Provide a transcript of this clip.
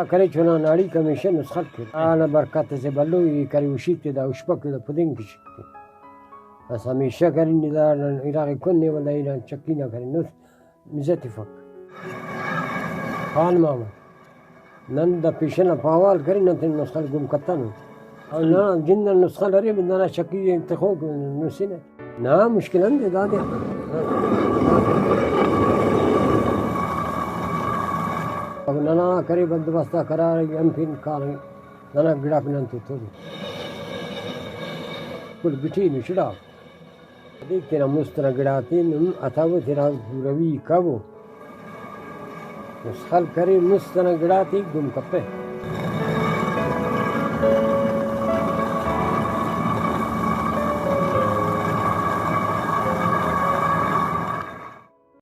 करे चुना नाड़ी कमीशन नुस्खत के आना बरकत से बल्लो ये करे उशीते दा उशपक दा पुदिंग की शिकते बस हमेशा करे निदार इराक़ कुन्ने वाला इराक़ चक्की ना करे नुस मिज़्ज़त फक खान मामा नन दा पेशना पावाल करे न तेन नुस्खत गुम कत्तन और ना जिंदा नुस्खत अरे बंदा चक्की इंतखो नुसीने ना मुश्किल है दादे अब नना करे बंदोबस्ता करा फिर कार नना गिड़ा पिलन तो कुल बिठी निचड़ा देख तेरा मुस्तना गिड़ाते नम अथाव तेरा रवि कबो मुस्खल करे मुस्तना गिड़ाते गुम कपे